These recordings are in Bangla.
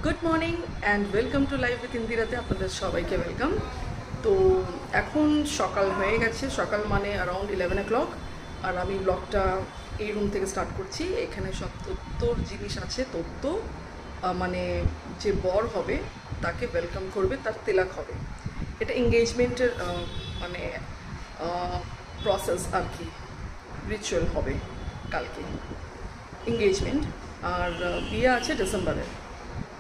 Good morning and welcome to live with ইন্দিরাতে আপনাদের সবাইকে ওয়েলকাম। তো এখন সকাল হয়ে গেছে, সকাল মানে অ্যারাউন্ড 11 o'clock, আর আমি ব্লগটা এই রুম থেকে স্টার্ট করছি। এখানে সব তথ্যর জিনিস আছে। তথ্য মানে যে বর হবে তাকে ওয়েলকাম করবে, তার তিলক হবে। এটা এঙ্গেজমেন্টের মানে প্রসেস আর কি, রিচুয়াল হবে কালকে এঙ্গেজমেন্ট, আর বিয়ে আছে ডিসেম্বরে।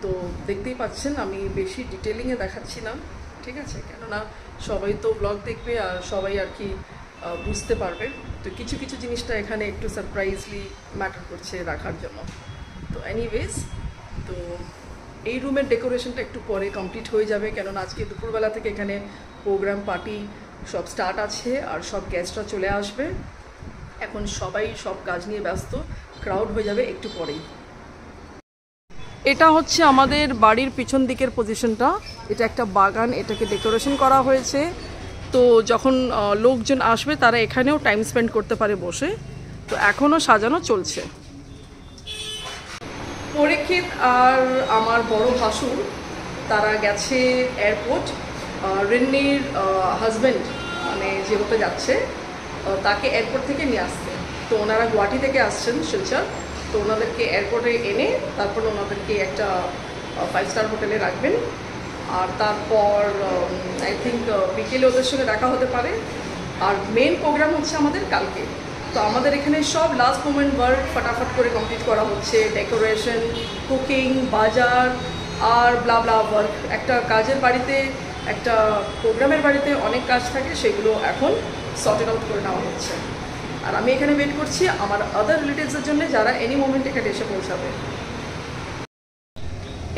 তো দেখতেই পাচ্ছেন আমি বেশি ডিটেলিংয়ে দেখাচ্ছি না, ঠিক আছে, কেননা সবাই তো ব্লগ দেখবে আর সবাই আর কি বুঝতে পারবে। তো কিছু কিছু জিনিসটা এখানে একটু সারপ্রাইজলি ম্যাটার করছে রাখার জন্য। তো এনিওয়েজ, তো এই রুমের ডেকোরেশনটা একটু পরে কমপ্লিট হয়ে যাবে, কেননা আজকে দুপুরবেলা থেকে এখানে প্রোগ্রাম পার্টি সব স্টার্ট আছে আর সব গেস্টরা চলে আসবে। এখন সবাই সব কাজ নিয়ে ব্যস্ত, ক্রাউড হয়ে যাবে একটু পরেই। এটা হচ্ছে আমাদের বাড়ির পিছন দিকের পজিশনটা। এটা একটা বাগান, এটাকে ডেকোরেশন করা হয়েছে। তো যখন লোকজন আসবে তারা এখানেও টাইম স্পেন্ড করতে পারে বসে। তো এখনও সাজানো চলছে। পরীক্ষিত আর আমার বড় ভাসুর তারা গেছে এয়ারপোর্ট। রিন্নির হাজব্যান্ড মানে যে হতে যাচ্ছে তাকে এয়ারপোর্ট থেকে নিয়ে আসতে। তো ওনারা গুয়াহাটি থেকে আসছেন শিলচর। তো ওনাদেরকে এয়ারপোর্টে এনে তারপর ওনাদেরকে একটা 5 স্টার হোটেলে রাখবেন। আর তারপর আই থিঙ্ক বিকেলে ওদের সঙ্গে দেখা হতে পারে। আর মেন প্রোগ্রাম হচ্ছে আমাদের কালকে। তো আমাদের এখানে সব লাস্ট মোমেন্ট ওয়ার্ক ফটাফট করে কমপ্লিট করা হচ্ছে। ডেকোরেশন, কুকিং, বাজার আর ব্লা ব্লা ওয়ার্ক। একটা কাজের বাড়িতে, একটা প্রোগ্রামের বাড়িতে অনেক কাজ থাকে, সেগুলো এখন সর্টেড আউট করে নেওয়া হচ্ছে। আর আমি এখানে ওয়েট করছি আমার আদার রিলেটিভসের জন্য, যারা এনি মোমেন্ট এখানে এসে পৌঁছাবে।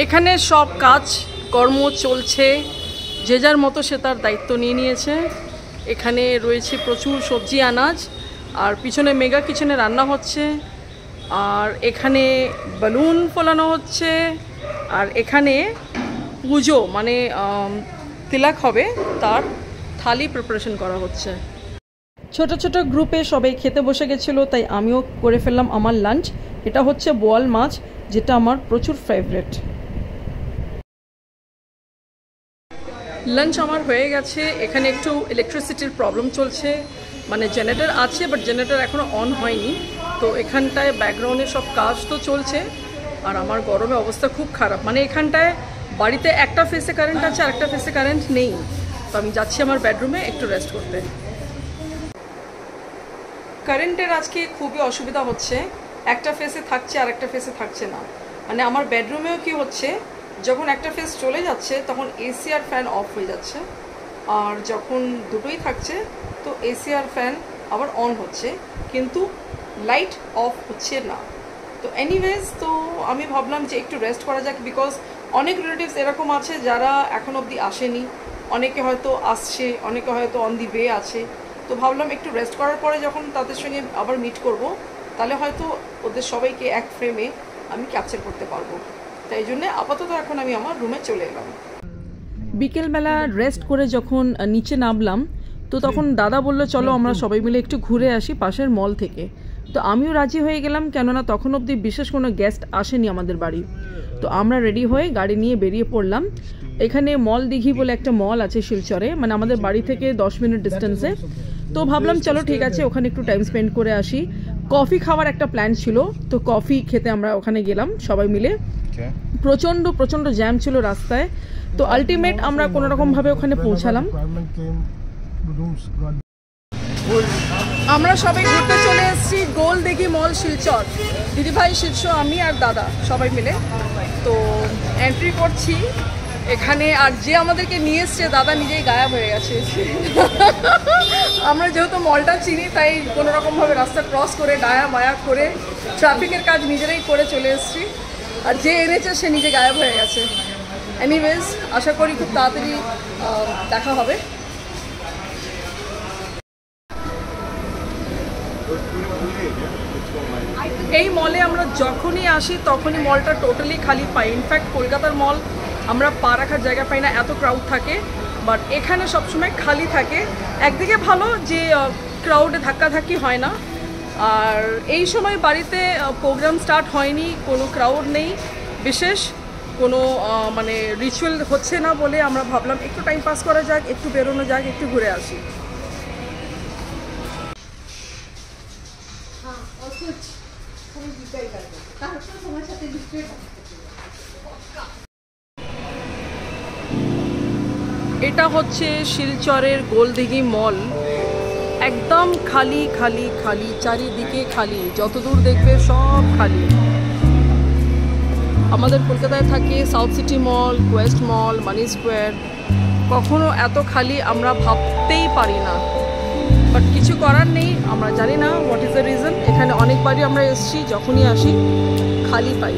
এখানে সব কাজ কর্ম চলছে, যে যার মতো সে তার দায়িত্ব নিয়ে নিয়েছে। এখানে রয়েছে প্রচুর সবজি আনাজ, আর পিছনে মেগা কিচেনে রান্না হচ্ছে, আর এখানে বেলুন ফোলানো হচ্ছে, আর এখানে পুজো মানে তিলক হবে তার থালি প্রিপারেশন করা হচ্ছে। ছোট ছোট গ্রুপে সবাই খেতে বসে গেছিলো, তাই আমিও করে ফেললাম আমার লাঞ্চ। এটা হচ্ছে বোয়াল মাছ, যেটা আমার প্রচুর ফেভারিট। লাঞ্চ আমার হয়ে গেছে। এখানে একটু ইলেকট্রিসিটির প্রবলেম চলছে, মানে জেনারেটর আছে বাট জেনারেটর এখনও অন হয়নি। তো এখানটায় ব্যাকগ্রাউন্ডে সব কাজ তো চলছে, আর আমার গরমে অবস্থা খুব খারাপ। মানে এখানটায় বাড়িতে একটা ফেসে কারেন্ট আছে আর একটা ফেসে কারেন্ট নেই। তো আমি যাচ্ছি আমার বেডরুমে একটু রেস্ট করতে। কারেন্টের আজকে খুবই অসুবিধা হচ্ছে, একটা ফেসে থাকছে আর একটা ফেসে থাকছে না। মানে আমার বেডরুমেও কি হচ্ছে, যখন একটা ফেস চলে যাচ্ছে তখন এসি আর ফ্যান অফ হয়ে যাচ্ছে, আর যখন দুটোই থাকছে তো এসি আর ফ্যান আবার অন হচ্ছে, কিন্তু লাইট অফ হচ্ছে না। তো এনিওয়েজ, তো আমি ভাবলাম যে একটু রেস্ট করা যাক, বিকজ অনেক রিলেটিভস এরকম আছে যারা এখন অবধি আসেনি, অনেকে হয়তো আসছে, অনেকে হয়তো অন দি ওয়ে আছে। তো ভাবলাম একটু রেস্ট করার পরে যখন তাদের সঙ্গে আবার মিট করব, তাহলে হয়তো ওদের সবাইকে এক ফ্রেমে আমি ক্যাপচার করতে পারবো। তাই জন্য আপাতত এখন আমি আমার রুমে চলে এলাম। বিকেলবেলা রেস্ট করে যখন নিচে নামলাম, তো তখন দাদা বললো চলো আমরা সবাই মিলে একটু ঘুরে আসি পাশের মল থেকে। তো আমিও রাজি হয়ে গেলাম, কেননা তখন অবধি বিশেষ কোনো গেস্ট আসেনি আমাদের বাড়ি। তো আমরা রেডি হয়ে গাড়ি নিয়ে বেরিয়ে পড়লাম। এখানে মল দিঘি বলে একটা মল আছে শিলচরে, মানে আমাদের বাড়ি থেকে 10 মিনিট ডিস্টেন্সে। তো ভাবলাম চলো ঠিক আছে, ওখানে একটু টাইম স্পেন্ড করে আসি। কফি খাওয়ার একটা প্ল্যান ছিল, তো কফি খেতে আমরা ওখানে গেলাম সবাই মিলে। প্রচণ্ড প্রচণ্ড জ্যাম ছিল রাস্তায়। তো আলটিমেট আমরা কোনোরকমভাবে ওখানে পৌঁছালাম। আমরা সবাই ঘুরতে চলে এসেছি গোল দিঘি মল শিলচর। দিদিভাই, শীর্ষ, আমি আর দাদা সবাই মিলে তো এন্ট্রি করছি এখানে। আর যে আমাদেরকে নিয়ে এসছে দাদা নিজেই গায়েব হয়ে গেছে। আমরা যেহেতু মলটা চিনি, তাই কোনোরকমভাবে রাস্তা ক্রস করে ডায়া মায়া করে ট্রাফিকের কাজ নিজেরাই করে চলে এসেছি। আর যে এনেছে সে নিজে গায়েব হয়ে গেছে। এনিওয়েজ, আশা করি খুব তাড়াতাড়ি দেখা হবে। এই মলে আমরা যখনই আসি তখনই মলটা টোটালি খালি পাই। ইনফ্যাক্ট কলকাতার মল আমরা পা রাখার জায়গা পাই না, এত ক্রাউড থাকে। বাট এখানে সবসময় খালি থাকে। একদিকে ভালো যে ক্রাউডে ধাক্কাধাক্কি হয় না, আর এই সময় বাড়িতে প্রোগ্রাম স্টার্ট হয়নি, কোনো ক্রাউড নেই বিশেষ। কোনো মানে রিচুয়াল হচ্ছে না বলে আমরা ভাবলাম একটু টাইম পাস করা যাক, একটু বেরোনো যাক, একটু ঘুরে আসি। এটা হচ্ছে শিলচরের গোলদিঘি মল। একদম খালি খালি খালি, চারিদিকে খালি, যতদূর দেখবে সব খালি। আমাদের কলকাতায় থাকে সাউথ সিটি মল, কোয়েস্ট মল, মানি স্কোয়ার, কখনো এত খালি আমরা ভাবতেই পারি না। বাট কিছু করার নেই, আমরা জানি না হোয়াট ইজ দ্য রিজন। এখানে অনেকবারই আমরা এসেছি, যখনই আসি খালি পাই।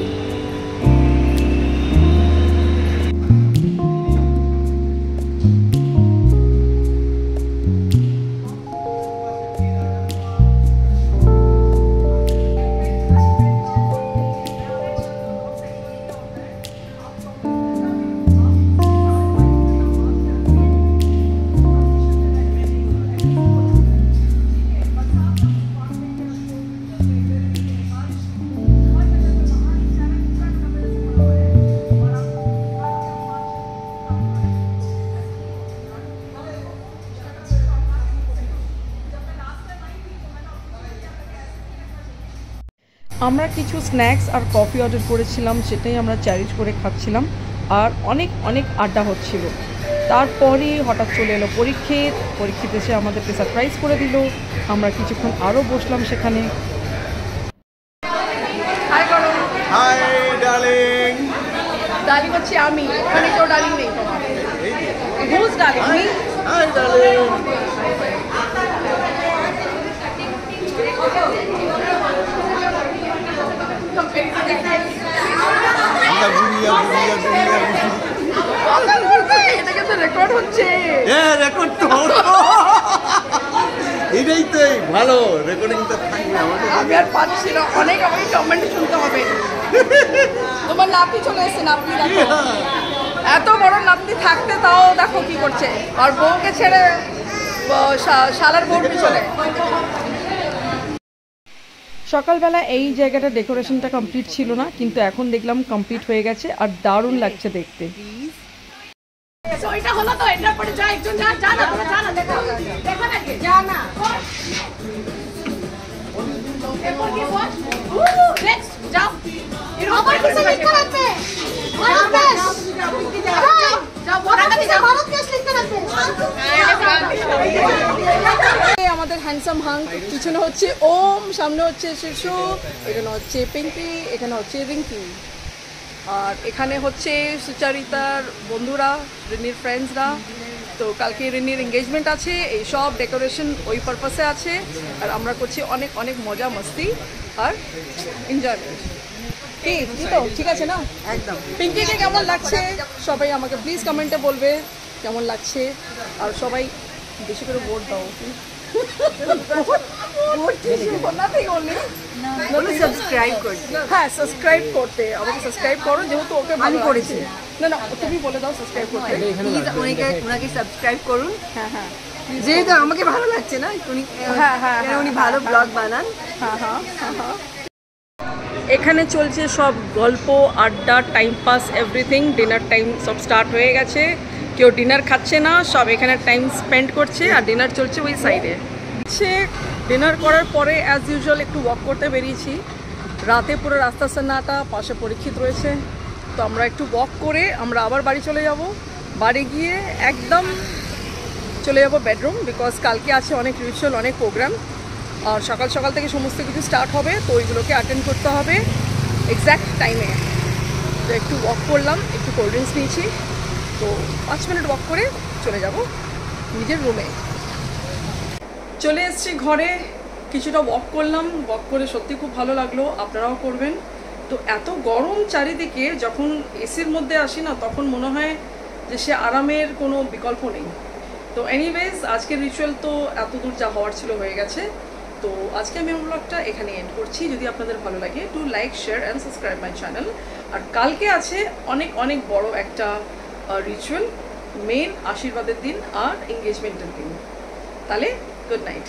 আমরা কিছু স্ন্যাক্স আর কফি অর্ডার করেছিলাম, সেটাই আমরা চ্যারিজ করে খাচ্ছিলাম, আর অনেক অনেক আড্ডা হচ্ছিল। তারপরে হঠাৎ চলে এলো পরীক্ষিত এসে আমাদেরকে সারপ্রাইজ করে দিল। আমরা কিছুক্ষণ আরও বসলাম সেখানে। হাই করো। Hi darling. ডার্লিং হচ্ছে আমি, ওখানে কেউ ডার্লিং নেই। Whose darling? Me. Hi darling. এটা কিন্তু রেকর্ড হচ্ছে। হ্যাঁ, রেকর্ড তো এটাই তো ভালো, রেকর্ডিংটা থাকবে। আমি আর পাচ্ছি না, অনেক আমাকে কমেন্ট শুনতে হবে। তোমার নাতি চলে এসেছে, নাতি দেখো, এত বড় নাতি থাকতে তাও দেখো কি করছে, আর বউকে ছেড়ে শালার বউর পিছনে। সকালবেলা এই জায়গাটা ডেকোরেশনটা কমপ্লিট ছিল না, কিন্তু এখন দেখলাম কমপ্লিট হয়ে গেছে আর দারুণ লাগছে দেখতে। এটা হলো তো, এটার পরে যা একজন যা যা না তোরা যা না দেখো দেখো না কে যা না এরপর কি বল নেক্সট যাও আবার কিছু লিখতে রাখবে ভারত দেশ যাও ভারত দেশ লিখতে রাখবে। আমাদের হ্যান্ডসাম হাঙ্ক, পিছনে হচ্ছে ওম, সামনে হচ্ছে শিশু, এখানে হচ্ছে পিঙ্কি, এখানে হচ্ছে রিঙ্কি, আর এখানে হচ্ছে সুচারিতার বন্ধুরা, রিনির ফ্রেন্ডসরা। তো কালকে রিনির এঙ্গেজমেন্ট আছে, এই সব ডেকোরেশন ওই পারপাসে আছে, আর আমরা করছি অনেক অনেক মজা মস্তি আর এনজয়মেন্ট। কি তো ঠিক আছে না? একদম। পিঙ্কিকে কেমন লাগছে সবাই আমাকে প্লিজ কমেন্টে বলবে কেমন লাগছে, আর সবাই বেশি করে ভোট দাও। হ্যাঁ, সাবস্ক্রাইব করতে, আমাকে সাবস্ক্রাইব করো, যেহেতু ওকে ভালো করেছি। না না, তুমি বলে দাও সাবস্ক্রাইব করতে। ওনাকে সাবস্ক্রাইব করুন। হ্যাঁ হ্যাঁ, যেহেতু আমাকে ভালো লাগছে না, উনি ভালো ব্লগ বানান। হ্যাঁ হ্যাঁ হ্যাঁ। এখানে চলছে সব গল্প, আড্ডা, time pass, everything. Dinner time সব স্টার্ট হয়ে গেছে, কেউ ডিনার খাচ্ছে না, সব এখানে টাইম স্পেন্ড করছে, আর ডিনার চলছে ওই সাইডে। ডিনার করার পরে অ্যাজ ইউজুয়াল একটু ওয়াক করতে বেরিয়েছি। রাতে পুরো রাস্তা সান্নাটা, পাশে পরীক্ষিত রয়েছে, তো আমরা একটু ওয়াক করে আমরা আবার বাড়ি চলে যাব। বাড়ি গিয়ে একদম চলে যাব বেডরুম, বিকজ কালকে আছে অনেক রিচুয়াল, অনেক প্রোগ্রাম, আর সকাল সকাল থেকে সমস্ত কিছু স্টার্ট হবে, তো ওইগুলোকে অ্যাটেন্ড করতে হবে এক্স্যাক্ট টাইমে। তো একটু ওয়াক করলাম, একটু কোল্ড ড্রিঙ্কস নিয়েছি, তো 5 মিনিট ওয়াক করে চলে যাব নিজের রুমে। চলে এসেছি ঘরে, কিছুটা ওয়াক করলাম, ওয়াক করে সত্যি খুব ভালো লাগলো, আপনারাও করবেন। তো এত গরম চারিদিকে, যখন এসির মধ্যে আসি না, তখন মনে হয় যে সে আরামের কোনো বিকল্প নেই। তো এনিওয়েজ, আজকের রিচুয়াল তো এত দূর যা হওয়ার ছিল হয়ে গেছে। তো আজকে আমি আমার ব্লগটা এখানে এন্ড করছি। যদি আপনাদের ভালো লাগে, to like, share and subscribe my channel. আর কালকে আছে অনেক অনেক বড় একটা রিচুয়াল, মেন আশীর্বাদের দিন আর এঙ্গেজমেন্টের দিন। তাহলে গুড নাইট।